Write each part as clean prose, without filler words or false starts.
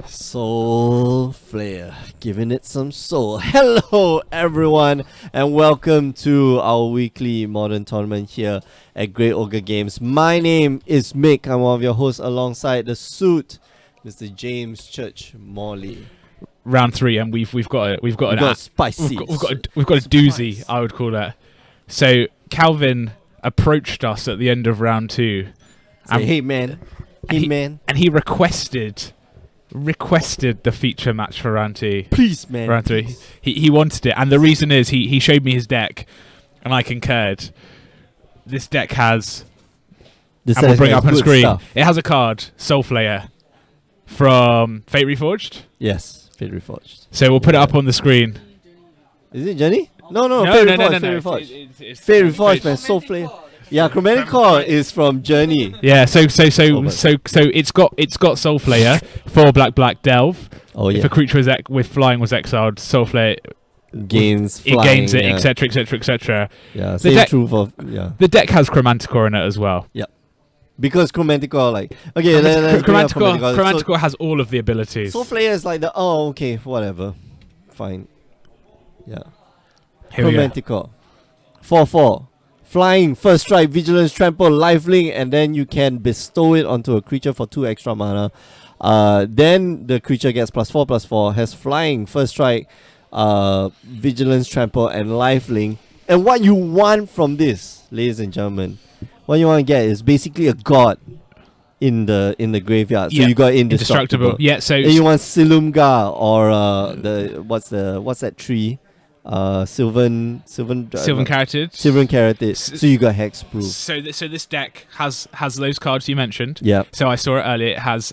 Soulflayer, giving it some soul. Hello everyone and welcome to our weekly modern tournament here at Great Ogre Games. My name is Mick, I'm one of your hosts alongside the suit, Mr. James Church Morley. Round 3, and we've got spicy. We've got a doozy, I would call that. So Calvin approached us at the end of round 2. Say, hey man, and he requested the feature match for round 2. Please, man. Round 3. Please. He wanted it, and the reason is he showed me his deck, and I concurred. This deck has. And we'll bring it up on screen. Stuff. It has a card, Soulflayer, from Fate Reforged. Yes, Fate Reforged. So we'll put it up on the screen. Is it Jenny? No. Fate Reforged. Fate Reforged, man. Soulflayer. Yeah, Chromatic Core is from Journey. Yeah, so it's got Soulflayer for black delve. Oh yeah. If a creature with flying was exiled, Soulflayer gains flying, it gains it, etc., etc. Yeah, same true for The deck has Chromantic Core in it as well. Yep. Because Chromatic Core, Chromantic Core has all of the abilities. Soulflayer is like okay, whatever, fine. Yeah. Chromantic Core, 4/4. Flying, first strike, vigilance, trample, lifelink, and then you can bestow it onto a creature for 2 extra mana. Then the creature gets +4/+4, has flying, first strike, vigilance, trample, and lifelink. And what you want from this, ladies and gentlemen, what you want to get is basically a god in the graveyard. So you got indestructible. Yeah. So and you want Silumgar or what's that tree? Sylvan Carotid. So you got hexproof. So this deck has those cards you mentioned. Yeah. So I saw it earlier. It has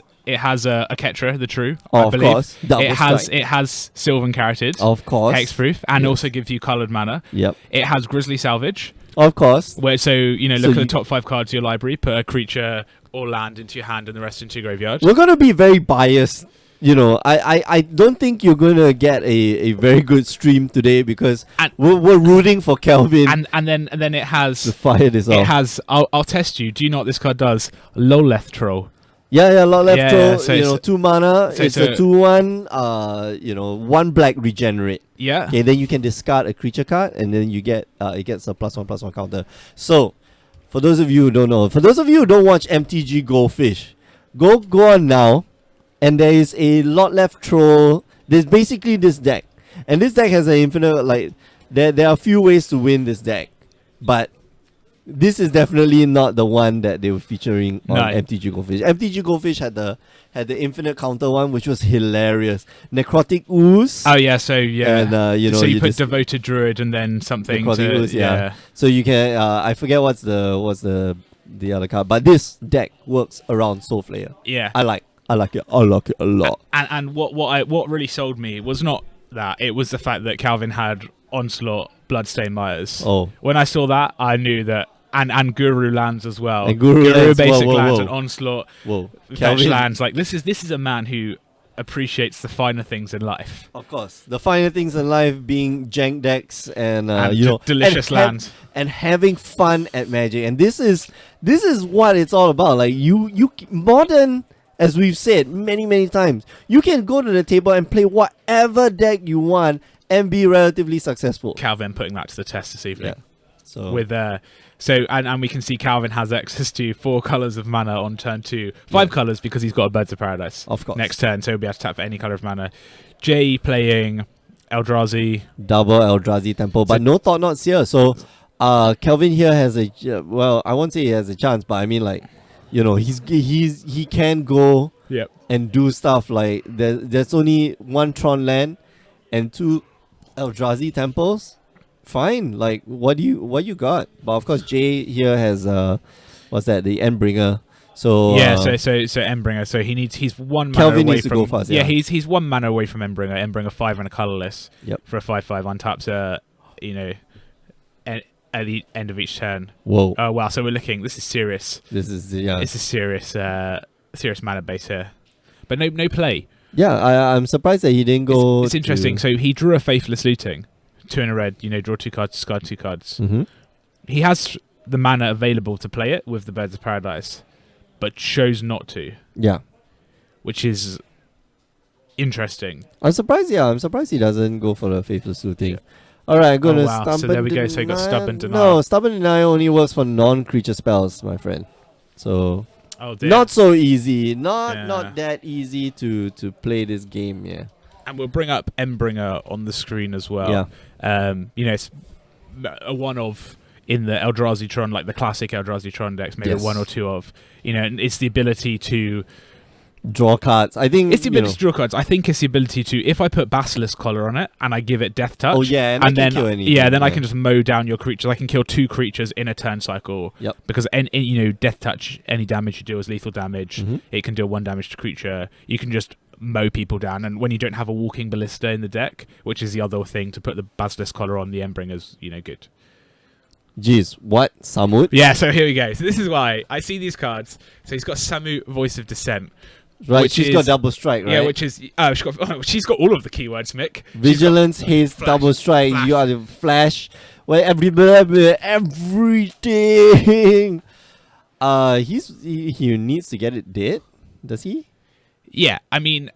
a Ketra, the True. Oh, I believe. Of course. It has Sylvan Carotid. Of course. Hexproof, and also gives you coloured mana. Yep. It has Grizzly Salvage. Of course. Look at the top 5 cards of your library. Put a creature or land into your hand, and the rest into your graveyard. We're gonna be very biased. I don't think you're gonna get a very good stream today because we're rooting for Calvin. And then it has to fire this off. It has. I'll test you. Do you know what this card does? Loleth Troll. Yeah, Loleth Troll. So 2 mana. It's a 2/1. 1 black regenerate. Yeah. Okay, then you can discard a creature card, and then you get it gets a +1/+1 counter. So, for those of you who don't know, for those of you who don't watch MTG Goldfish, go on now. And there is a lot left troll. There's basically this deck. And this deck has an infinite, there are a few ways to win this deck. But this is definitely not the one that they were featuring on MTG Goldfish. MTG Goldfish had the infinite counter one, which was hilarious. Necrotic Ooze. Oh yeah, so yeah. And so you put Devoted Druid and then something Necrotic Ooze, yeah. So you can I forget what's the other card. But this deck works around Soulflayer. Yeah. I like it a lot. And what really sold me was not that. It was the fact that Calvin had Onslaught, Bloodstained Myers. Oh. When I saw that, I knew that. And Guru lands as well. And Guru lands, basic whoa. lands and Onslaught. Calvin lands. This is a man who appreciates the finer things in life. Of course. The finer things in life being jank decks and delicious lands. And having fun at Magic. And this is what it's all about. Like you modern, as we've said many times, you can go to the table and play whatever deck you want and be relatively successful. Calvin putting that to the test this evening. Yeah. And we can see Calvin has access to 4 colours of mana on turn 2. 5 colours because he's got a Birds of Paradise. Of course. Next turn, so he'll be able to tap for any colour of mana. Jay playing Eldrazi. Double Eldrazi Temple, but no Thought Knots here. So Calvin here has I won't say he has a chance, but I mean he can go and do stuff like there's only 1 Tron land and 2 Eldrazi temples. Fine, what you got? But of course Jay here has the Endbringer. So so Endbringer. So he's 1 mana Calvin away needs from to go fast. Yeah, he's 1 mana away from Endbringer. Endbringer 5 and a colourless. Yep. For a 5/5 untaps at the end of each turn. Whoa. Oh wow, so we're looking. This is serious. It's a serious mana base here. But no play. Yeah, I'm surprised that he didn't go. It's interesting. So he drew a Faithless Looting. 2 in a red, draw 2 cards, discard 2 cards. Mm-hmm. He has the mana available to play it with the Birds of Paradise, but chose not to. Yeah. Which is interesting. I'm surprised. Yeah, I'm surprised he doesn't go for the Faithless Looting. All right, I'm gonna wow. So there we go. So he got Stubborn Denial. No, Stubborn Denial only works for non-creature spells, my friend. So oh, dear. not so easy. Not that easy to play this game. Yeah. And we'll bring up Endbringer on the screen as well. Yeah. It's a one of in the Eldrazi Tron, like the classic Eldrazi Tron decks, maybe one or two of. And it's the ability to draw cards. I think it's the ability to draw cards. I think it's the ability to, if I put Basilisk Collar on it and I give it Death Touch. Oh yeah, and then kill anything. I can just mow down your creatures. I can kill 2 creatures in a turn cycle. Yep. Because Death Touch, any damage you deal is lethal damage. It can deal 1 damage to creature. You can just mow people down, and when you don't have a Walking Ballista in the deck, which is the other thing to put the Basilisk Collar on, the Endbringer's good. Jeez, what? Samut? Yeah, so here we go. So this is why I see these cards. So he's got Samut, Voice of Dissent. Right, she's got double strike, right? Yeah, which is she's got all of the keywords, Mick. Vigilance, haste, flash, double strike. flash. You are the flash. Well, everything. He needs to get it dead. Does he? Yeah, I mean,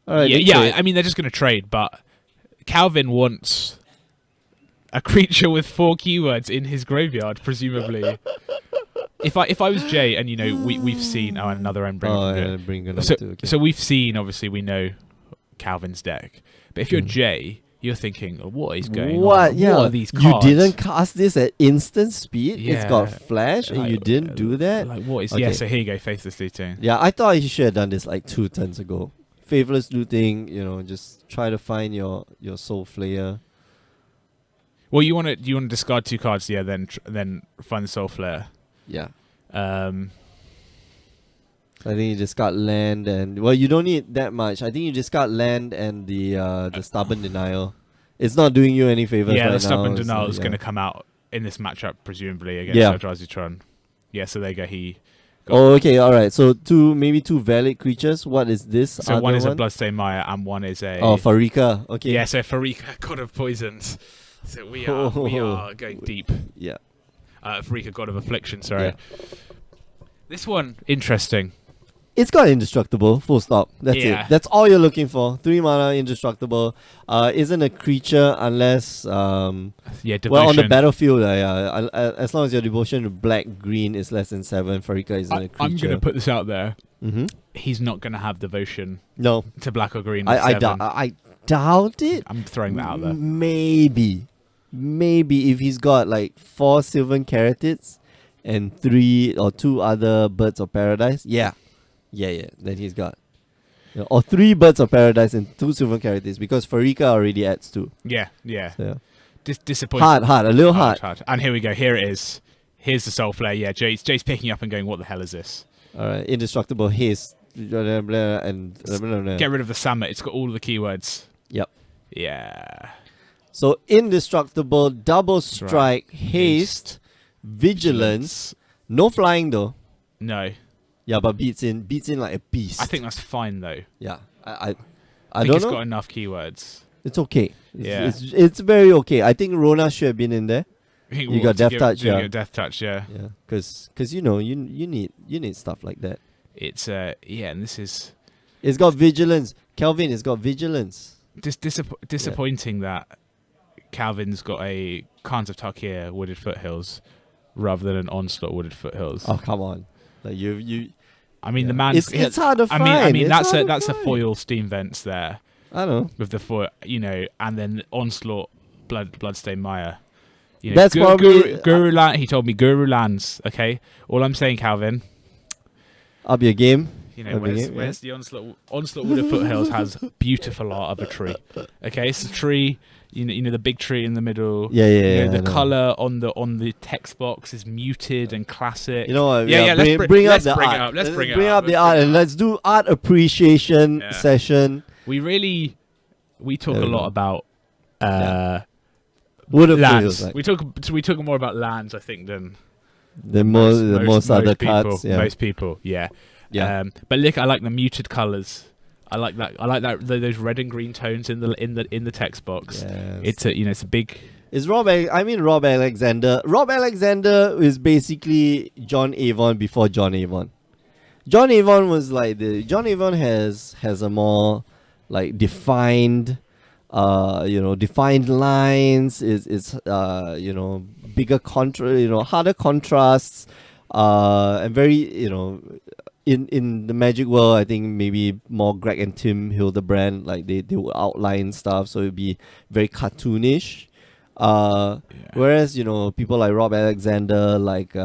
all right, I mean they're just going to trade, but Calvin wants a creature with 4 keywords in his graveyard, presumably. If I was Jay, and we've seen another Endbringer. So we've seen, obviously we know Calvin's deck, but if you're Jay, you're thinking, what is going on? Yeah. What are these cards? You didn't cast this at instant speed. Yeah. It's got flash, and you didn't do that. Like what is? Okay. Yeah. So here you go, Faithless Looting. Yeah, I thought he should have done this like 2 turns ago. Faithless Looting, just try to find your Soulflayer. Well, you want to discard 2 cards, then find the Soulflayer. Yeah. I think you discard land and you don't need that much. I think you discard land and the Stubborn Denial. It's not doing you any favors. Yeah, right the Stubborn now, Denial is going to come out in this matchup, presumably against Eldrazi Tron. Yeah, so there you go. Oh, okay, all right. So maybe 2 valid creatures. What is this? So one is a Bloodstained Maya and one is a Farika. Okay. Yeah, so Farika, God of Poisons. So we are going deep. Yeah. Farika, God of Affliction. Sorry. Yeah. This one interesting. It's got indestructible, full stop. That's it. That's all you're looking for. 3 mana, indestructible. Isn't a creature unless devotion. Well, on the battlefield, as long as your devotion to black-green is less than 7, Farika isn't a creature. I'm going to put this out there. Mm-hmm. He's not going to have devotion. No. To black or green. I doubt it. I'm throwing that out there. Maybe if he's got like 4 Sylvan Karatids and 3 or 2 other Birds of Paradise, then he's got. Or 3 Birds of Paradise and 2 Sylvan Karatids, because Farika already adds 2. Yeah. So, Disappointing. Hard, a little hard. And here we go. Here it is. Here's the Soulflayer. Yeah, Jay's picking up and going, what the hell is this? All right, indestructible haste and get rid of the Samet. It's got all the keywords. Yep. Yeah. So indestructible, double strike, haste, vigilance. No flying though. No. Yeah, but beats in like a beast. I think that's fine though. Yeah. I think don't it's know. got enough keywords. It's okay. It's very okay. I think Rona should have been in there. You got Death Touch, yeah. Death Touch, yeah. Yeah, because you need stuff like that. It's and this is. It's got vigilance. Calvin, it's got vigilance. Disappointing that Calvin's got a Khans of Tarkir Wooded Foothills rather than an Onslaught Wooded Foothills. Oh come on, like you. I mean the man. It's hard to find. I mean that's a foil Steam Vents there. I know. With the foil, and then Onslaught, Bloodstained Maya. That's probably Guru Land. He told me Guru Lands. Okay, all I'm saying, Calvin. I'll be a game. Where's the Onslaught? Onslaught Wooded Foothills has beautiful art of a tree. Okay, it's a tree. The big tree in the middle. Yeah. The color on the text box is muted and classic. You know what? Yeah. Let's bring up the art. Let's bring up the art and let's do art appreciation session. We talk a lot about lands. We talk more about lands, I think, than most other cards. Yeah. Most people, yeah. But look, I like the muted colors. I like that. Those red and green tones in the text box. Yes. It's a big. It's Rob Alexander. Rob Alexander is basically John Avon before John Avon. John Avon was like John Avon has a more like defined, defined lines. It's bigger harder contrasts, and very in the Magic world, I think maybe more Greg and Tim Hildebrand, like they would outline stuff, so it'd be very cartoonish. Whereas people like Rob Alexander, like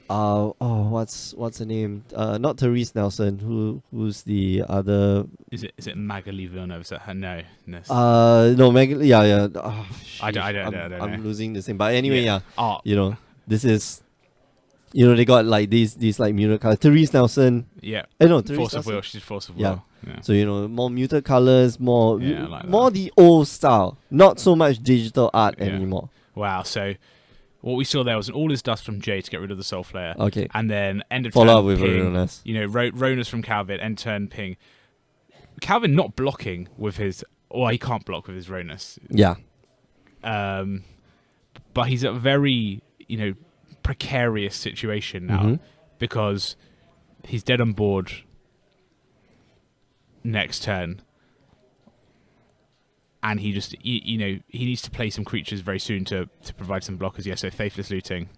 what's her name? Not Therese Nelson. Who's the other? Is it Magali Villeneuve? Is that her? No. No, Magali. Yeah. Oh, I don't know. I'm losing this thing, but anyway, this is. They got like these like muted colors. Therese Nelson. Yeah. No, Force of Will. She's Force of Will. Yeah. So more muted colors, more like more the old style, not so much digital art anymore. Wow. So what we saw there was an All Is Dust from Jay to get rid of the Soulflayer. Okay. And then end of follow turn up with ping. Ronus. Ronus from Calvin, end turn ping. Calvin not blocking with his, he can't block with his Ronus. Yeah. But he's a very precarious situation now because he's dead on board next turn, and he just he needs to play some creatures very soon to provide some blockers. So Faithless Looting,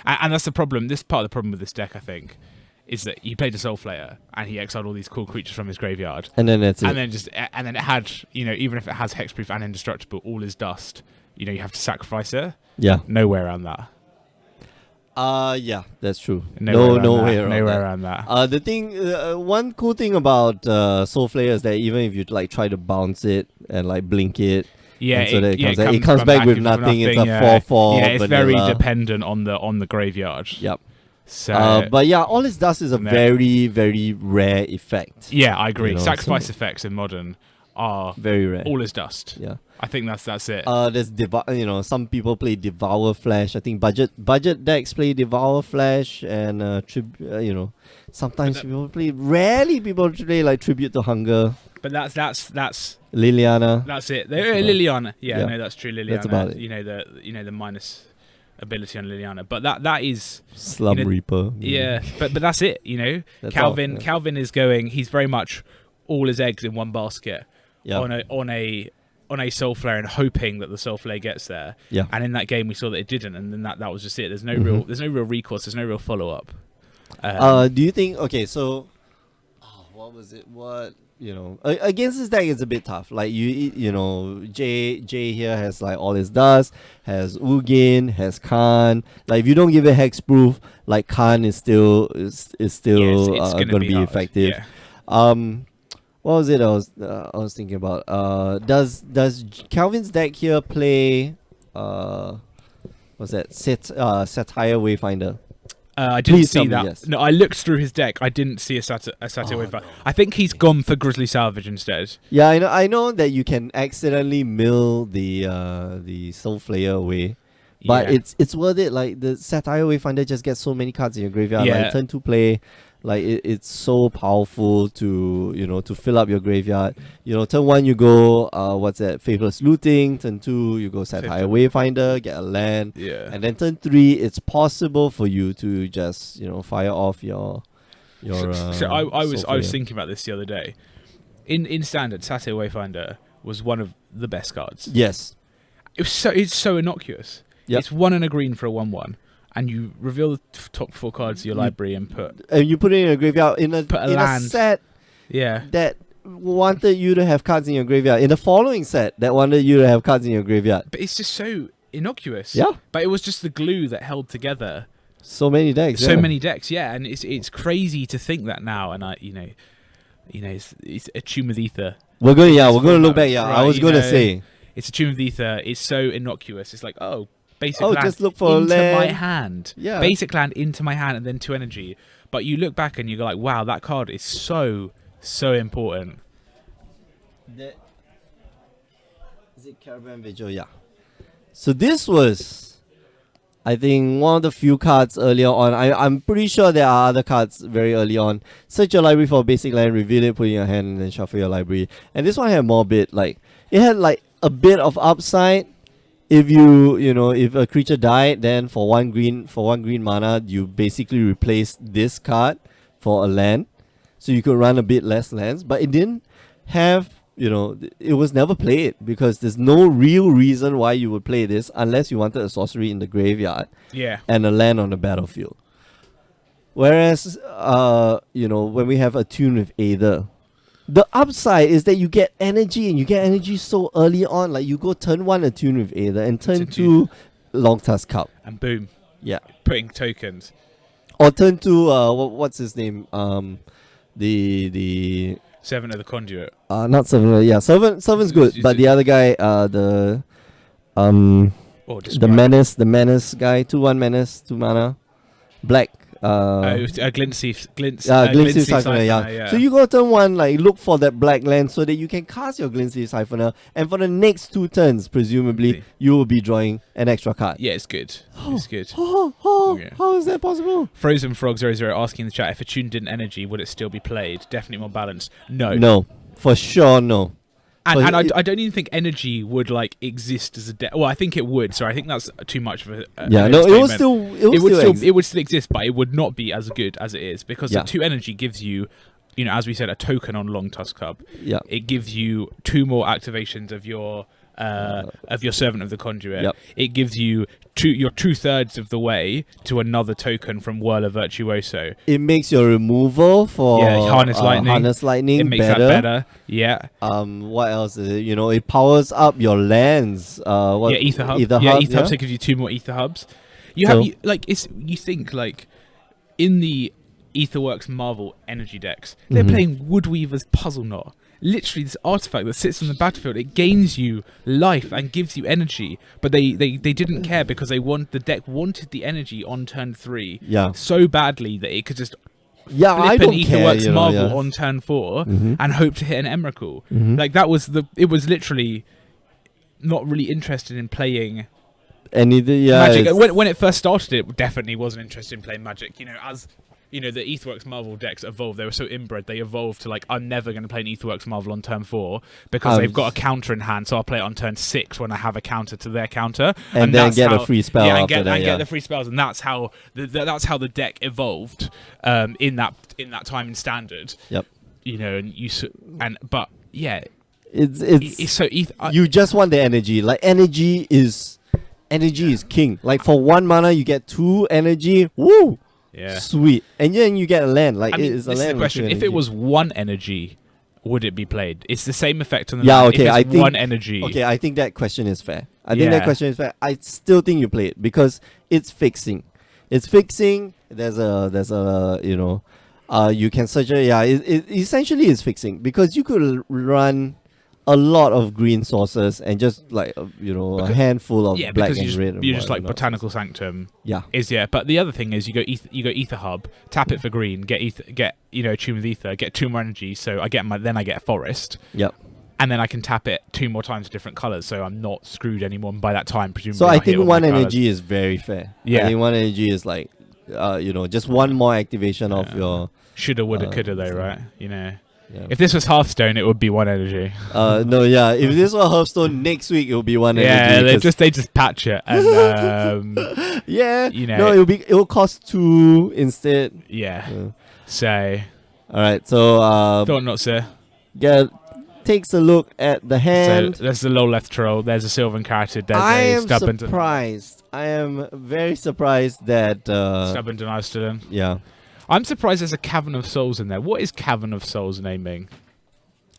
and that's the problem. This part of the problem with this deck, I think, is that he played a Soulflayer and he exiled all these cool creatures from his graveyard, and then that's it. And then it had even if it has hexproof and indestructible, All Is Dust. You have to sacrifice it. Yeah, no way around that. Yeah, that's true. No way around that. The thing, one cool thing about Soulflayer is that even if you like try to bounce it and like blink it, so that it comes back with nothing. It's a 4/4. Yeah, it's vanilla. very dependent on the graveyard. Yep. So, but yeah, All Is Dust is a very, very rare effect. Yeah, I agree. Sacrifice effects in Modern are very rare. All Is Dust. Yeah. I think that's it. There's some people play Devour Flash. I think budget decks play Devour Flash and sometimes rarely people play like Tribute to Hunger. But that's Liliana. That's it. Liliana. Yeah, no, that's true. Liliana. That's about it. The minus ability on Liliana. But that is Slum Reaper. Yeah, but that's it. That's Calvin. Calvin is going. He's very much all his eggs in one basket. Yeah. On a Soulflayer and hoping that the Soulflayer gets there. Yeah. And in that game we saw that it didn't, and then that was just it. There's no real recourse, there's no real follow up. Do you think what was it? Against this deck it's a bit tough. Like Jay here has like All His Dust, has Ugin, has Khan. Like if you don't give it hexproof, like Khan is still gonna be effective. Yeah. What was it I was thinking about? Does Calvin's deck here play what's that? Satire Wayfinder? I didn't Please see tell me that. yes. No, I looked through his deck. I didn't see a Satire Wayfinder. No. I think he's gone for Grizzly Salvage instead. Yeah, I know that you can accidentally mill the Soulflayer away. But it's worth it. Like the Satire Wayfinder just gets so many cards in your graveyard. Yeah. Like turn 2 play. Like it's so powerful to fill up your graveyard. Turn 1 you go Faithless Looting. Turn 2 you go Satire Wayfinder, get a land. Yeah. And then turn 3 it's possible for you to just fire off your. So I was thinking about this the other day. In Standard, Satire Wayfinder was one of the best cards. Yes. It's so innocuous. Yep. It's 1 and a green for a 1/1. And you reveal the top 4 cards of your library and you put it in a graveyard in a set that wanted you to have cards in your graveyard. In the following set that wanted you to have cards in your graveyard. But it's just so innocuous. Yeah. But it was just the glue that held together so many decks. Many decks, yeah. And it's crazy to think that now. And it's a Tomb of Ether. We're gonna look back. Yeah, right, I was gonna say it's a Tomb of Ether. It's so innocuous. It's like basic land just look for into land. my hand. Yeah. Basic land into my hand and then 2 energy. But you look back and you go like, wow, that card is so important. Is it Caravan Vigil? Yeah. So this was, I think, one of the few cards earlier on. I'm pretty sure there are other cards very early on. Search your library for a basic land, reveal it, put it in your hand, and then shuffle your library. And this one had more bit. Like it had like a bit of upside. If if a creature died, then for one green mana, you basically replace this card for a land, so you could run a bit less lands. But it didn't have it was never played because there's no real reason why you would play this unless you wanted a sorcery in the graveyard and a land on the battlefield. Whereas, when we have Attune with Aether, the upside is that you get energy, and you get energy so early on. Like, you go turn 1 Attune with Aether and turn 2 Long Tusk Cup. And boom. Yeah. Putting tokens. Or turn 2, what's his name? The Seven of the Conduit. Not Servant. Yeah, Servant's good. But the other guy, the Menace guy, 2/1 Menace, 2 mana, black. Glint Thief Siphoner, yeah. So you go turn 1, like, look for that black land so that you can cast your Glint Thief Siphoner, and for the next 2 turns, presumably, you will be drawing an extra card. Yeah, it's good. It's good. Yeah. How is that possible? Frozen Frog 00 asking in the chat, if Attune didn't energy, would it still be played? Definitely more balanced. No, for sure, no. And I don't even think energy would exist as a deck. Well, I think it would. Sorry, I think that's too much of a it would still exist, but it would not be as good as it is because the 2 energy gives you, as we said, a token on Long Tusk Hub. Yeah, it gives you 2 more activations of your Servant of the Conduit. Yep. It gives you you're 2/3 of the way to another token from Whirler Virtuoso. It makes your removal for Harness Lightning. It makes that better. Yeah. What else is it? It powers up your lands. Ether Hub. Ether Hub, so it gives you 2 more Ether Hubs. You think in the Aetherworks Marvel energy decks, they're playing Woodweaver's Puzzle Knot. Literally, this artifact that sits on the battlefield, it gains you life and gives you energy, but they didn't care because the deck wanted the energy on turn 3 so badly that it could just flip an Aetherworks Marvel on turn 4 and hope to hit an Emrakul. It was literally not really interested in playing Magic. When it first started, it definitely wasn't interested in playing Magic. As the Aetherworks Marvel decks evolved, they were so inbred, they evolved to I'm never going to play an Aetherworks Marvel on turn 4 because they've got a counter in hand, so I'll play it on turn 6 when I have a counter to their counter. And then get a free spell get the free spells, and that's how the deck evolved in that time in Standard. Yep. But yeah, it's so you just want the energy. Energy is king. For 1 mana, you get 2 energy. Woo! Yeah. Sweet. And then you get a land. This is a land. Is the question. If it was 1 energy, would it be played? It's the same effect on the land. Okay, I think 1 energy. Okay, I think that question is fair. I still think you play it because it's fixing. There's a you can search it. Yeah, it essentially is fixing because you could run a lot of green sources and just a handful of black and red. You just Botanical Sanctum. Yeah. But the other thing is you go Ether Hub, tap it for green, get Tune with Ether, get 2 more energy, so I get a Forest. Yep. And then I can tap it 2 more times to different colours, so I'm not screwed anymore by that time. Presumably. So I think 1 energy is very fair. Yeah. I think 1 energy is just 1 more activation of your shoulda, woulda, coulda, though, right? Yeah. If this was Hearthstone, it would be 1 energy. If this was Hearthstone, next week it will be 1 energy. Yeah, they just patch it, and no, it will cost 2 instead. Yeah. So. All right. So. Thought not, sir. Takes a look at the hand. So there's the low left troll. There's a Sylvan Carrot. I am surprised. I am very surprised that Stubborn Denial still in. Yeah. I'm surprised there's a Cavern of Souls in there. What is Cavern of Souls naming?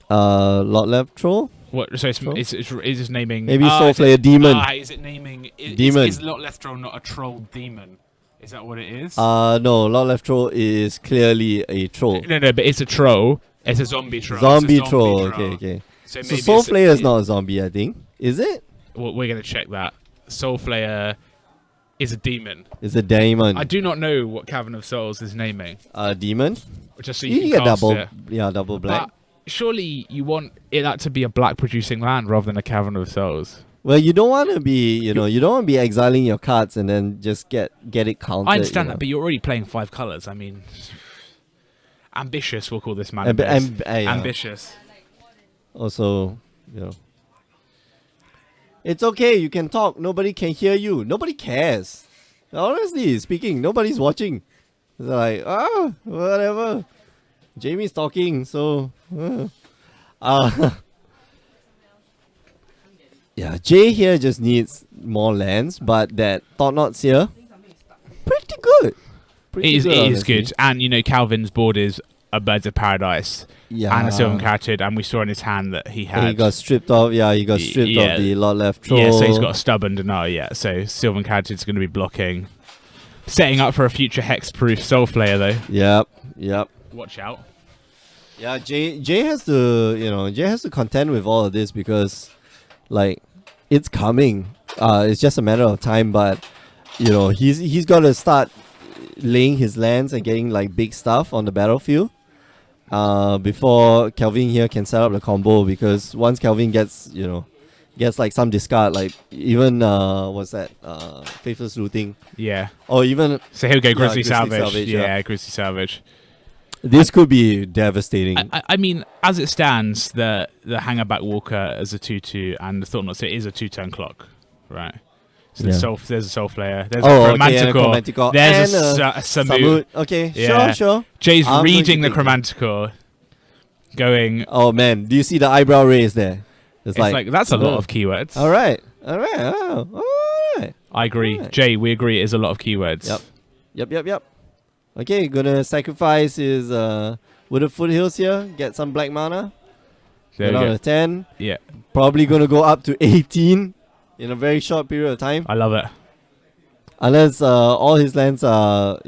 Lot left troll. What? So it's just naming. Maybe Soulflayer demon. Is it naming? Demon. Is Lot left troll not a troll demon? Is that what it is? No. Lot left troll is clearly a troll. No, but it's a troll. It's a zombie troll. Zombie troll. Okay. So Soulflayer is not a zombie, I think. Is it? Well, we're gonna check that. Soulflayer is a demon. It's a demon. I do not know what Cavern of Souls is naming. Demon? Just so you can get cast double. it. Yeah, double black. But surely you want that to be a black producing land rather than a Cavern of Souls. Well, you don't want to be, you don't want to be exiling your cards and then just get it counted. I understand that, but you're already playing 5 colors. I mean, ambitious. We'll call this man. Ambitious. Also, it's okay. You can talk. Nobody can hear you. Nobody cares. Honestly speaking, nobody's watching. It's like, whatever. Jamie's talking, so. Yeah, Jay here just needs more lands, but that Thought Knots here, pretty good. It is good. And, you know, Calvin's board is a Birds of Paradise and a Sylvan Cartid, and we saw in his hand that he had... He got stripped off, he got stripped off the lot left troll. Yeah, so he's got a stubborn denial, so Sylvan Cartid's going to be blocking. Setting up for a future Hexproof Soulflayer, though. Yep. Watch out. Yeah, Jay has to contend with all of this because, like, it's coming. It's just a matter of time, but, you know, he's got to start laying his lands and getting, like, big stuff on the battlefield before Kelvin here can set up the combo, because once Kelvin gets like some discard, like even Faithless Looting, or even so he'll go Grizzly Salvage. Grizzly Salvage. This could be devastating. I mean, as it stands, the Hangerback Walker as a 2/2 and the Thought Knots, it is a 2-turn clock, right? So there's a Soulflayer, there's a Chromanticore, there's a Samut. Okay, sure. Jay's reading the Chromanticore, going... Oh man, do you see the eyebrow raise there? It's like that's a lot of keywords. All right. All right. I agree. Right. Jay, we agree it is a lot of keywords. Yep. Okay, gonna sacrifice his Wooded Foothills here, get some black mana. Get down to 10. Yeah. Probably gonna go up to 18 in a very short period of time. I love it. Unless all his lands are,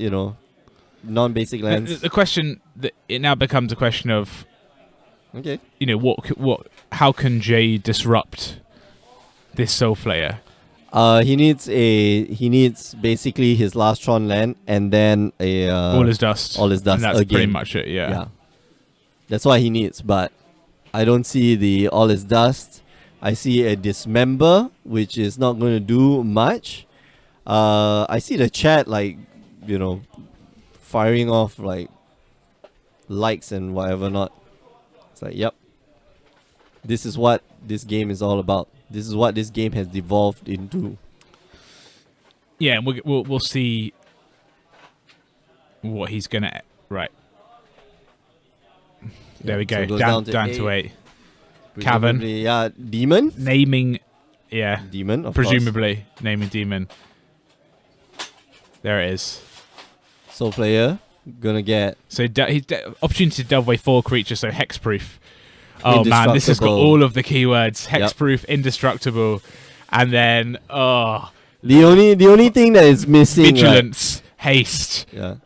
non-basic lands. The question, it now becomes a question of, okay, how can Jay disrupt this Soulflayer? He needs basically his last Tron land and then All Is Dust. And that's again. Pretty much it. Yeah. That's what he needs, but I don't see the All Is Dust. I see a Dismember, which is not going to do much. I see the chat firing off like likes and whatever not. It's like, yep. This is what this game is all about. This is what this game has devolved into. Yeah, and we'll see what he's gonna. Right. There we go. So down to 8. Cavern. Yeah, Demon. Naming. Yeah. Demon. Of presumably course. Naming Demon. There it is. Soulflayer gonna get. So opportunity to delve away 4 creatures. So hexproof. Oh man, this has got all of the keywords: hexproof, indestructible, and then the only thing that is missing, vigilance, haste. Yeah,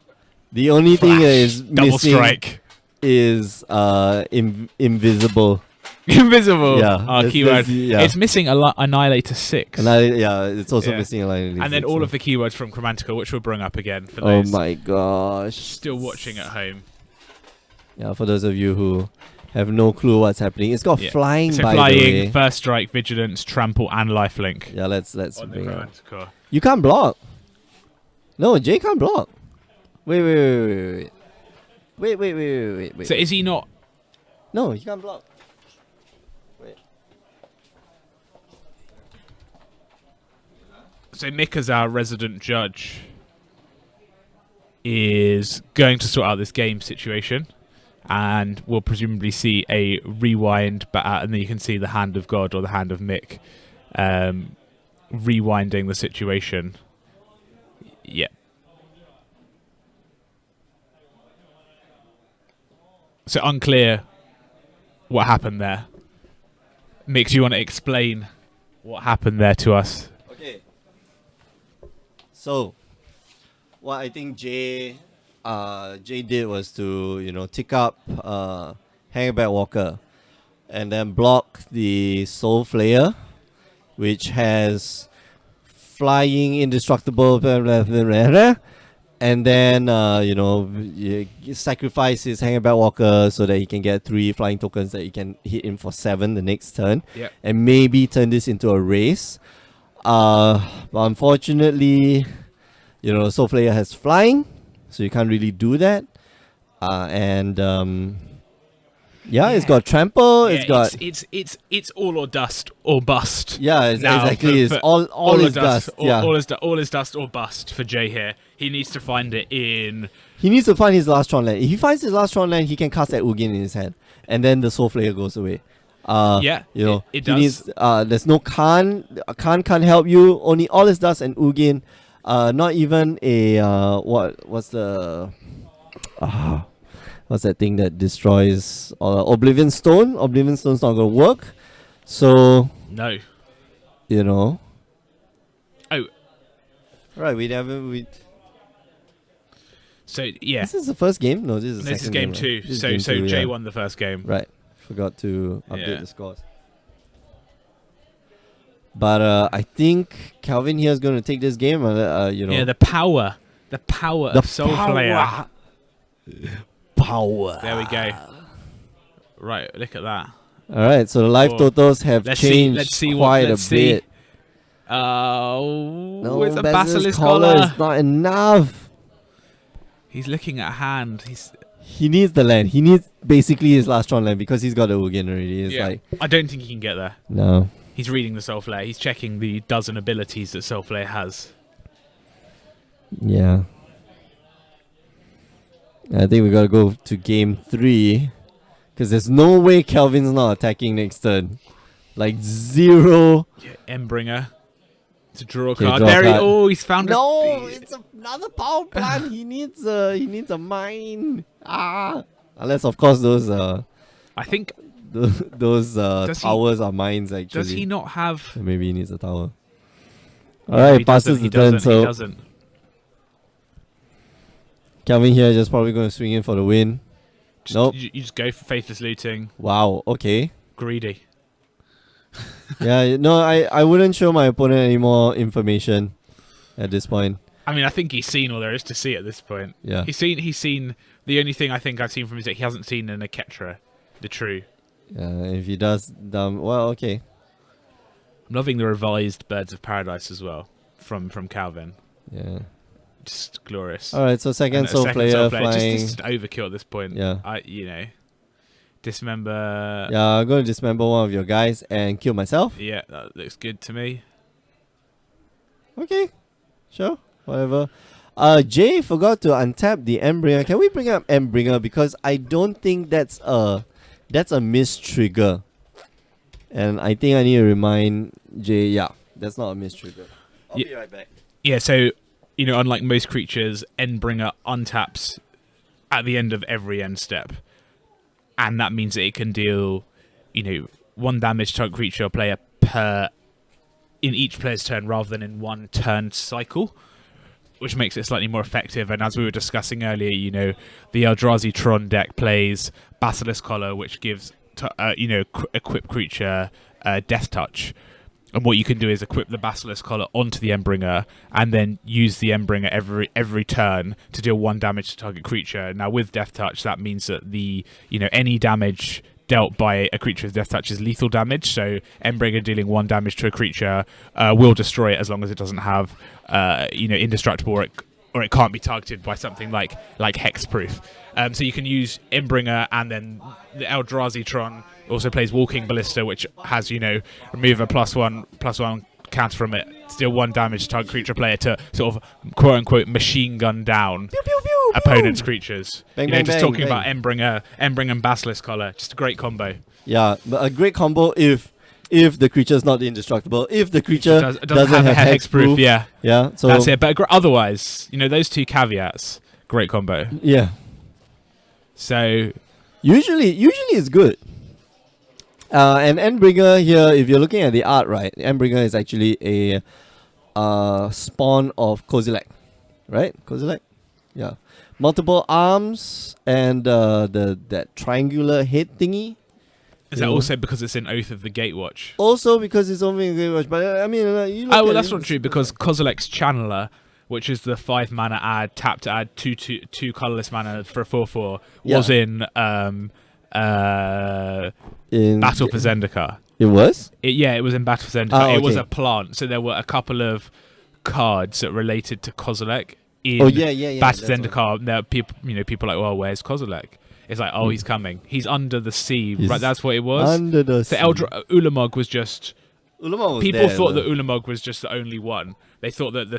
the only flash, thing that is double missing strike is invisible. Invisible. Yeah, keyword. It's missing Annihilator 6. It's also missing Annihilator 6. And then all of the keywords from Chromanticore, which we'll bring up again for those. Oh my gosh! Still watching at home. Yeah, for those of you who have no clue what's happening. It's got flying, so by flying, the way. First strike, vigilance, trample, and lifelink. Yeah, let's on bring the it. You can't block. No, Jay can't block. Wait. So is he not? No, he can't block. Wait. So Mick, as our resident judge, is going to sort out this game situation. And we'll presumably see a rewind, and then you can see the hand of God or the hand of Mick rewinding the situation. Yeah. So unclear what happened there. Mick, do you want to explain what happened there to us? Okay. So, what I think Jay did was to tick up Hangerback Walker and then block the Soulflayer, which has flying, indestructible, and then sacrifice his Hangerback Walker so that he can get 3 flying tokens that he can hit him for 7 the next turn, and maybe turn this into a race. But unfortunately, Soulflayer has flying. So you can't really do that, it's got trample. Yeah, it's got it's all or dust or bust. Yeah, exactly. It's all is dust. All is dust or bust for Jay here. He needs to find it in. He needs to find his last Tron land. If he finds his last Tron land, he can cast that Ugin in his hand, and then the Soulflayer goes away. You know, it he does. needs. There's no Khan. Khan can't help you. Only all it does and Ugin. Not even a what's the what's that thing that destroys Oblivion Stone? Oblivion Stone's not gonna work. So no, you know. Oh, right. We. So yeah, this is the first game. No, this is the this is second game right? two. This is So game two, Jay yeah. won the first game. Right. Forgot to update Yeah. the scores. But I think Calvin here is going to take this game. You know. Yeah, the power of Soulflayer. Power. There we go. Right, look at that. All right, so the life totals have changed quite a bit. No, No, it's a Basilisk Basilisk Collar Collar. is not enough. He's looking at a hand. He needs the land. He needs basically his last Tron land because he's got the Ugin already. It's like I don't think he can get there. no. He's reading the Soulflayer. He's checking the dozen abilities that Soulflayer has. Yeah. I think we gotta go to game 3 because there's no way Calvin's not attacking next turn. Like 0. Yeah, Endbringer to draw a Okay, card. draw a There card. he's found No, it's another power plant. he needs a mine. Unless of course those I think. those towers are mines actually. Does he not have? So maybe he needs a tower. All right, passes the turn. He So doesn't. Calvin here is just probably going to swing in for the win. Nope. You just go for faithless looting. Wow. Okay. Greedy. Yeah. No, I wouldn't show my opponent any more information at this point. I mean, I think he's seen all there is to see at this point. Yeah. He's seen. The only thing I think I've seen from him is that he hasn't seen an Aketra, the true. If he does, well, okay. I'm loving the revised Birds of Paradise as well from Calvin. Yeah. Just glorious. All right, so second Soulflayer flying. Just overkill at this point. Yeah. Dismember. Yeah, I'm going to dismember one of your guys and kill myself. Yeah, that looks good to me. Okay, sure, whatever. Jay forgot to untap the Endbringer. Can we bring up Endbringer because I don't think that's a miss trigger, and I think I need to remind Jay. Yeah, that's not a miss trigger. I'll be right back. Yeah, so unlike most creatures, Endbringer untaps at the end of every end step, and that means that it can deal, 1 damage to a creature or player in each player's turn rather than in one turn cycle, which makes it slightly more effective. And as we were discussing earlier, the Eldrazi Tron deck plays Basilisk Collar, which gives equip creature Death Touch. And what you can do is equip the Basilisk Collar onto the Endbringer and then use the Endbringer every turn to deal 1 damage to target creature. Now with Death Touch, that means that any damage dealt by a creature with Death Touch is lethal damage. So Endbringer dealing 1 damage to a creature will destroy it as long as it doesn't have indestructible or it can't be targeted by something like hexproof. So you can use Endbringer, and then the Eldrazi Tron also plays Walking Ballista, which has remove a +1/+1 counter from it, deal 1 damage to target creature player to sort of quote unquote machine gun down Pew, pew, pew, opponent's creatures. Bang, Just bang, talking bang. about Endbringer and Basilisk Collar, just a great combo. Yeah, but a great combo if the creature is not indestructible. If the creature doesn't have hexproof. Yeah. Yeah. So That's it. But otherwise, those 2 caveats, great combo. Yeah. So Usually it's good. And Endbringer here, if you're looking at the art, right, Endbringer is actually a spawn of Kozilek, right? Kozilek, yeah. Multiple arms and that triangular head thingy. is that also because it's in Oath of the Gatewatch? Also because it's only a Gatewatch, but I mean, you look Oh, well, at that's it, not true because Kozilek's Channeler, which is the 5 mana add, tap to add 2 colorless mana for a 4/4, was in Battle for Zendikar. It was? It was in Battle for Zendikar. Okay. It was a plant, so there were a couple of cards that related to Kozilek in Battle for Zendikar. There are people like, well, where's Kozilek? It's like, oh, he's coming. He's under the sea. Right, that's what it was. Under the sea. Ulamog was just... Ulamog was people there, thought though. that Ulamog was just the only one. They thought that the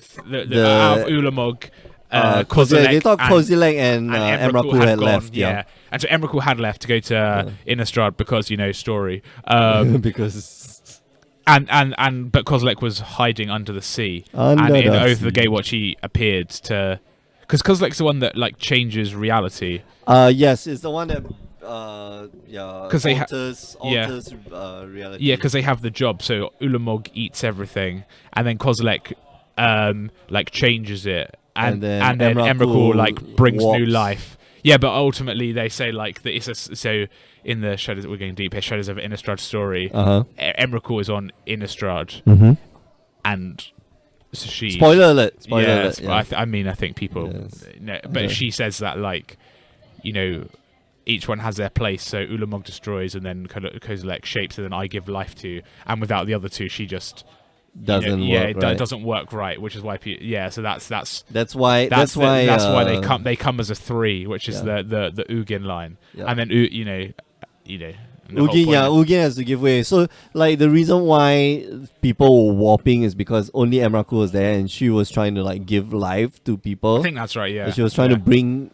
out of Ulamog They thought Kozilek and Emrakul had gone, left. Yeah. And so Emrakul had left to go to Innistrad because, story. Because... But Kozilek was hiding under the sea. And in Oath of the Gatewatch he appeared to... Because Kozilek's the one that, changes reality. Yes, it's the one that... alters reality. Yeah, because they have the job. So Ulamog eats everything, and then Kozilek changes it, and then Emrakul brings new life. Yeah, but ultimately they say that it's so in the Shadows. We're getting deep here. Shadows of Innistrad story. Emrakul is on Innistrad, and so she. Spoiler alert! Spoiler alert! Yeah. I think people. Yes. But she says that each one has their place. So Ulamog destroys, and then Kozilek shapes, and then I give life to. And without the other two, she just doesn't work. It doesn't work right, which is why so that's why they come as a 3, which is the Ugin line, and then Ugin has to give way. So the reason why people were warping is because only Emrakul was there, and she was trying to give life to people. I think that's right. Yeah, and she was trying to bring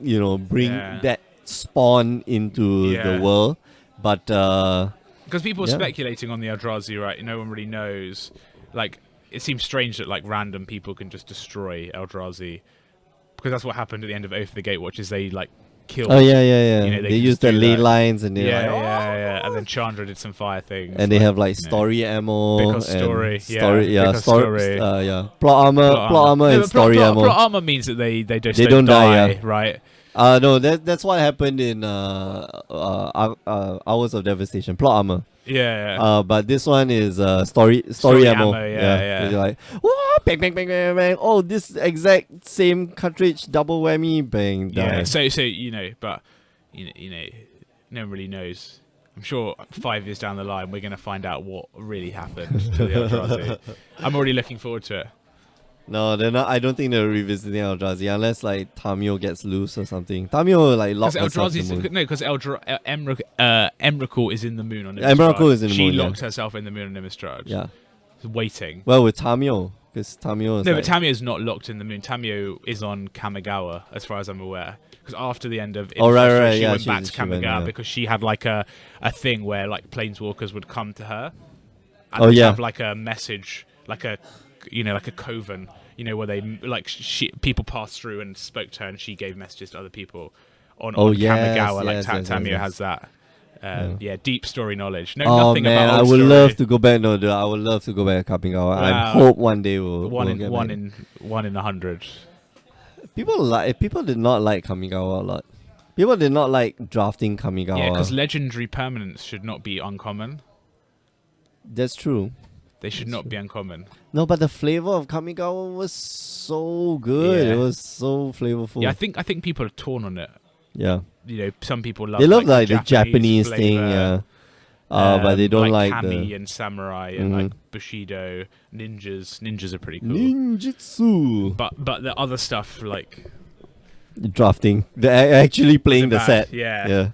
that spawn into the world, but because people are speculating on the Eldrazi, right? No one really knows. It seems strange that random people can just destroy Eldrazi, because that's what happened at the end of Oath of the Gatewatch. Is they killed? Oh yeah. They used the ley lines, and and then Chandra did some fire things, and they have story ammo, because story, plot armor, and story ammo. Plot armor means that they don't die, right? No, that's what happened in Hours of Devastation. Plot armor. Yeah. But this one is story ammo. Yeah. You're like, whoa, bang, bang, bang, bang, bang. Oh, this exact same cartridge, double whammy, bang. Die. Yeah. So but no one really knows. I'm sure 5 years down the line we're gonna find out what really happened to the Eldrazi. I'm already looking forward to it. No, they're not. I don't think they're revisiting Eldrazi unless Tamio gets loose or something. Tamio locked herself in the moon. No, because Emrakul is in the moon on Innistrad. Emrakul is in the moon. She locked herself in the moon on Innistrad. Yeah, waiting. Well, with Tamio, because Tamio is but Tamio is not locked in the moon. Tamio is on Kamigawa, as far as I'm aware. Because after the end of Innistrad, she went back to Kamigawa because she had a thing where planeswalkers would come to her and have a message, a coven, where they people passed through and spoke to her, and she gave messages to other people on Kamigawa. Tamio has that. Deep story knowledge. Nothing about I would love to go back. I would love to go back to Kamigawa. Wow. I hope one day we'll get one in 100. People did not like Kamigawa a lot. People did not like drafting Kamigawa. Yeah, because legendary permanents should not be uncommon. That's true. They should not be uncommon. No, but the flavor of Kamigawa was so good. Yeah. It was so flavorful. Yeah, I think people are torn on it. Yeah. Some people love. They love the Japanese thing. Yeah. But they don't like Kami and samurai and Bushido, ninjas. Ninjas are pretty cool. Ninjutsu. But the other stuff drafting. They're actually playing the set. Yeah.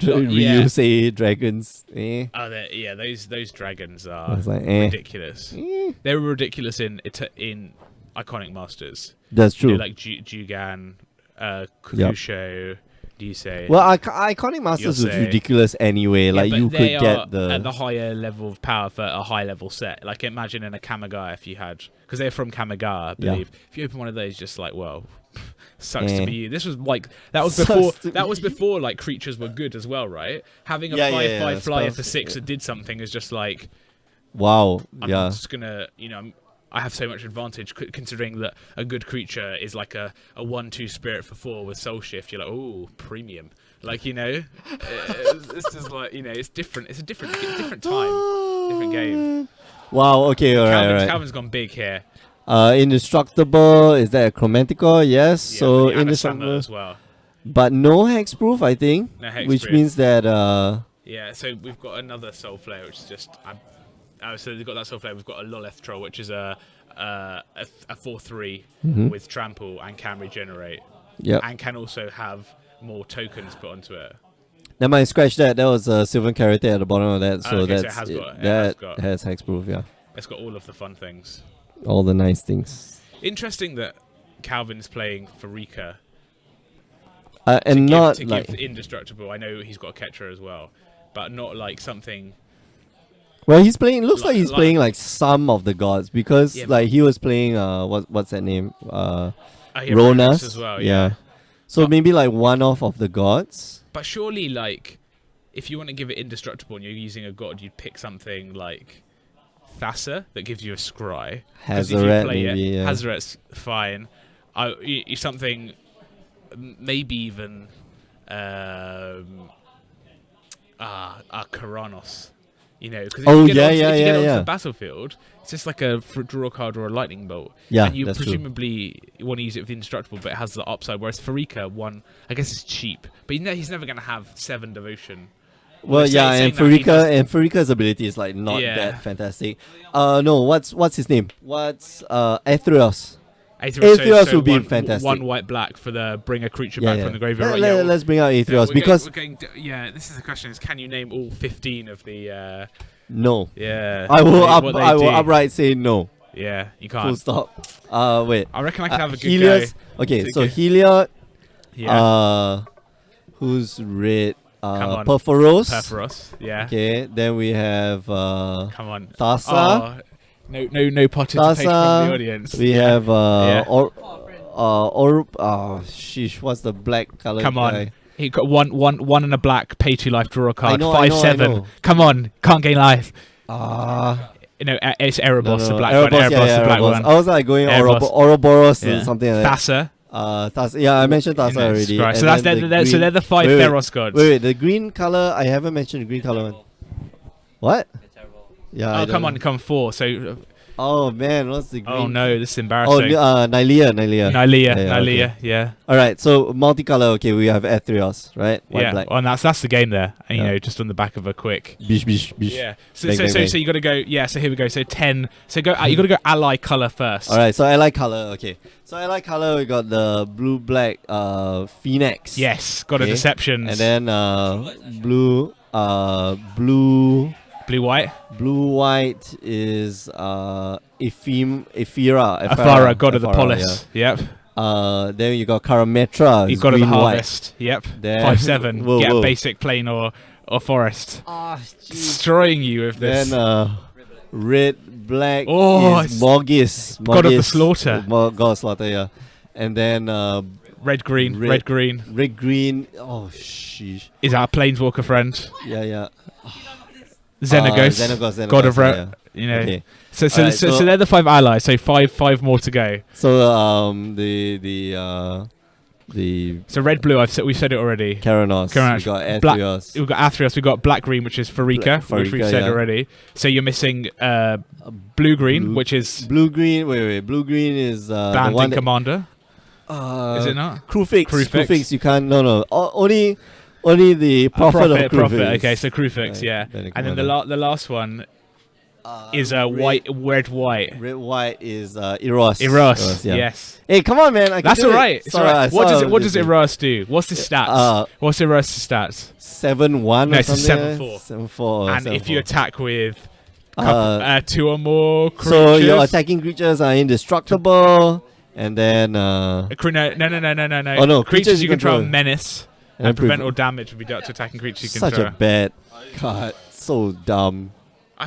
Ryu say dragons. Those dragons are ridiculous. They were ridiculous in Iconic Masters. That's true. Jugan, Kukusho. Do you say? Well, Iconic Masters was ridiculous anyway. You could get at the higher level of power for a high level set. Imagine in a Kamigawa if you had, because they're from Kamigawa, I believe. If you open one of those, just sucks to be you. This was that was before creatures were good as well, right? Having a 5/5 flyer for 6 that did something is just wow. I'm just gonna I have so much advantage considering that a good creature is a 1/2 spirit for 4 with soul shift. You're premium. It's just it's different. It's a different time, different game. Wow. Okay. All right. Calvin's gone big here. Indestructible, is that a Chromantical? Yes. Yeah, so indestructible as well. But no hexproof, I think. No hexproof. Which means that so we've got another Soulflayer, which is just so they've got that Soulflayer. We've got a Loleth Troll, which is a 4/3 with trample and can regenerate. Yeah. And can also have more tokens put onto it. Never mind, scratch that. That was a Sylvan character at the bottom of that. So that has hexproof, yeah. It's got all of the fun things. All the nice things. Interesting that Calvin's playing Farika. And not to like give indestructible. I know he's got a catcher as well, but not like something. Well, he's playing. Looks like he's playing like some of the gods because like he was playing. What's that name? Ronas as well. Yeah. So maybe like one of the gods. But surely, like, if you want to give it indestructible and you're using a god, you'd pick something like Thassa that gives you a scry. Hazaret maybe. Yeah. Hazaret's fine. Something maybe even Karanos. You know, because if you get onto the battlefield, it's just like a draw card or a lightning bolt. Yeah, and you that's presumably want to use it with indestructible, but it has the upside. Whereas Farika, I guess it's cheap, but he's never going to have 7 devotion. Well, and Farika's ability is like not that fantastic. No, what's his name? What's Aetherios? Aetherios would be fantastic. 1 white black for the bring a creature back from the graveyard. Let's bring out Aetherios because this is the question: is can you name all 15 of the? No. Yeah. I will outright say no. Yeah, you can't. Full stop. Wait. I reckon I can have a good Helios. go. Okay, so Helios. Yeah. Who's red? Come on. Perforos. Yeah. Okay. Then we have. Come on. Thassa. No participation from the audience. We have sheesh, what's the black color? Come on. Guy? He got one and a black, pay 2 life, draw a card, I know, 5/7. Come on, can't gain life. It's Erebos, the black one. Erebos, the black one. I was like going Ouroboros or something like that. Thassa. Thassa. Yeah, I mentioned Thassa already. So they're the 5 Theros gods. Wait, the green color, I haven't mentioned the green color one. What? Yeah. Oh, come on, 4. So. Oh man, what's the green? Oh no, this is embarrassing. Oh, Nylea. Yeah. All right, so multicolor. Okay, we have Aetherios, right? White, black. Well, and that's the game there. And, you know, just on the back of a quick. Bish. Yeah. So you got to go. Yeah. So here we go. So 10. So go. You got to go ally color first. All right. So ally color. Okay. So ally color. We got the blue black Phoenix. Yes. Got a Deceptions. And then blue. Blue white. Blue white is Ephira, god of the polis. Yeah. Yep. Then you got Karametra. You've got the harvest. White. Yep. 5/7. Get a basic plain or forest. Destroying you with this. Then red black is Morgis. God of the slaughter. God of slaughter. Yeah. And then red green. Oh sheesh. Is our planeswalker friend? Yeah. Xenagos, God of you know. Okay. So they're the 5 allies. So five more to go. So so red blue. We've said it already. Karanos. We got Aetherios. We've got Aetherios. We've got black green, which is Farika, which we've said already. So you're missing blue green, which is blue green. Wait. Blue green is banned in Commander. Is it not? Crew fix. You can't. No. Only the Prophet of Crew Fix. Okay, so Crew Fix, yeah. And then the last one is red white. Red white is Eros. Eros, yes. Hey, come on, man! That's all right. It's all right. What does Eros do? What's his stats? What's Eros' stats? 7/1. No, it's a 7/4. 7/4. And if you attack with 2 or more creatures, so your attacking creatures are indestructible, and then no. Oh no, creatures you control menace. And prevent all damage with dealt to attacking creatures you control. Such a bad card. So dumb.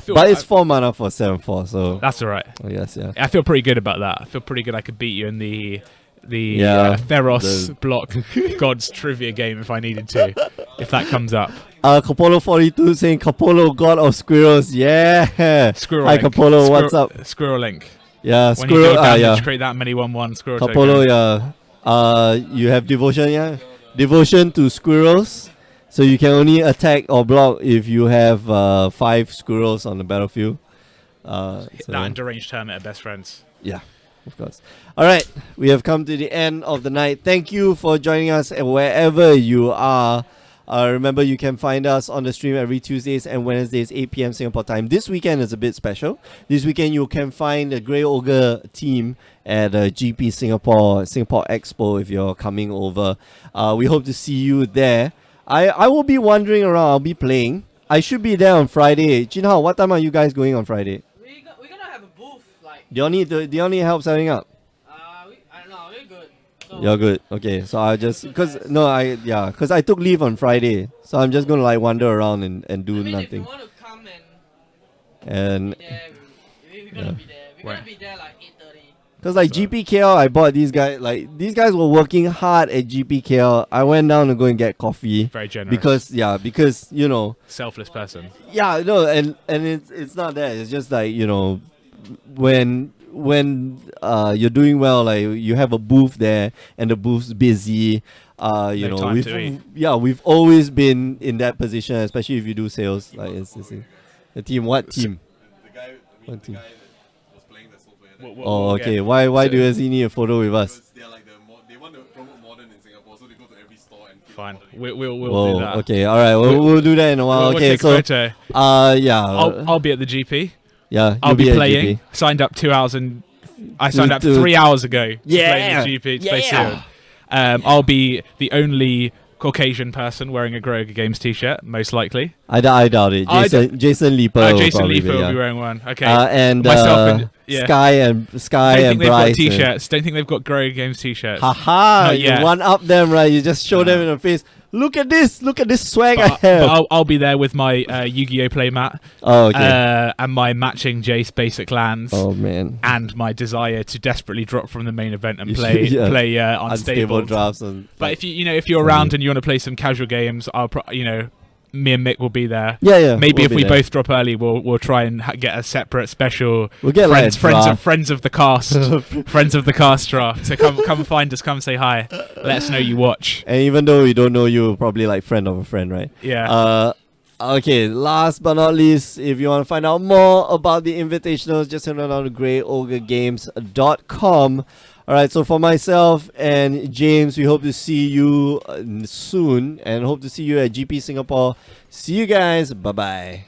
But it's 4 mana for 7/4, so that's alright. I guess, yeah. I feel pretty good about that. I feel pretty good I could beat you in the Theros block gods trivia game if I needed to. If that comes up. Capolo42 saying Capolo God of Squirrels. Yeah. Squirrel Hi Link. Capolo, what's up? Squirrel Link. Yeah, when you damage, create that many 1/1 squirrel Capolo, token. yeah. You have devotion, yeah? Devotion to squirrels, so you can only attack or block if you have 5 squirrels on the battlefield. That and deranged hermit are best friends. Yeah, of course. All right, we have come to the end of the night. Thank you for joining us wherever you are. Remember, you can find us on the stream every Tuesdays and Wednesdays, 8 p.m. Singapore time. This weekend is a bit special. This weekend, you can find the Grey Ogre team at GP Singapore Expo if you're coming over. We hope to see you there. I will be wandering around. I'll be playing. I should be there on Friday. Jinhao, what time are you guys going on Friday? We're gonna have a booth. Like, do you need help setting up? I don't know. We're You're good. Okay, so I just because I took leave on Friday, so I'm just gonna like wander around and do nothing. If you want to come And be there, we're gonna be there. We're gonna be there like 8:30. because like GPKL, I bought these guys. Like these guys were working hard at GPKL. I went down to go and get coffee. Very generous. Because you know. Selfless person. Yeah, no, and it's not that. It's just like when you're doing well, like you have a booth there and the booth's busy. Time to eat. We've always been in that position, especially if you do sales. Like it's the team. What team? The guy, What team? that was playing the Soulflayer. Oh, okay. Why do you need a photo with us? Because they're like they want to promote modern in Singapore, so they go to every store and film Fine. modern. We'll do that. Okay. All right. We'll do that in a while. We'll Okay. take a So photo. I'll be at the GP. yeah. I'll you'll be at playing. GP. Signed up 2 hours and I signed up to- 3 hours ago. To Yeah. play in the GP to play Yeah. sealed. I'll be the only Caucasian person wearing a Groger Games t-shirt, most likely. I doubt it. Jason Leeper. will Jason probably Leeper will yeah. be wearing one. Okay. And Myself and- yeah. Sky Don't and think they've got Bryce. t-shirts. Don't think they've got Groger Games t-shirts. Haha! Not You yet. one up them, right? You just show them in the face. Look at this! Look at this swag I But have. I'll be there with my Yu-Gi-Oh playmat Oh, okay. and my matching Jace basic lands. Oh man. And my desire to desperately drop from the main event and You play should, yeah. play Unstable unstable. drafts and. But if if you're around and you want to play some casual games, me and Mick will be there. yeah. Maybe we'll if be we there. both drop early, we'll try and get a separate special We'll get like a draft. friends of the cast friends of the cast draft. So come find us, come say hi. Let us know you watch. And even though we don't know you, we're probably like friend of a friend, right? Yeah. Okay, last but not least, if you want to find out more about the invitationals, just head on down to greyogregames.com. Alright, so for myself and James, we hope to see you soon and hope to see you at GP Singapore. See you guys. Bye-bye.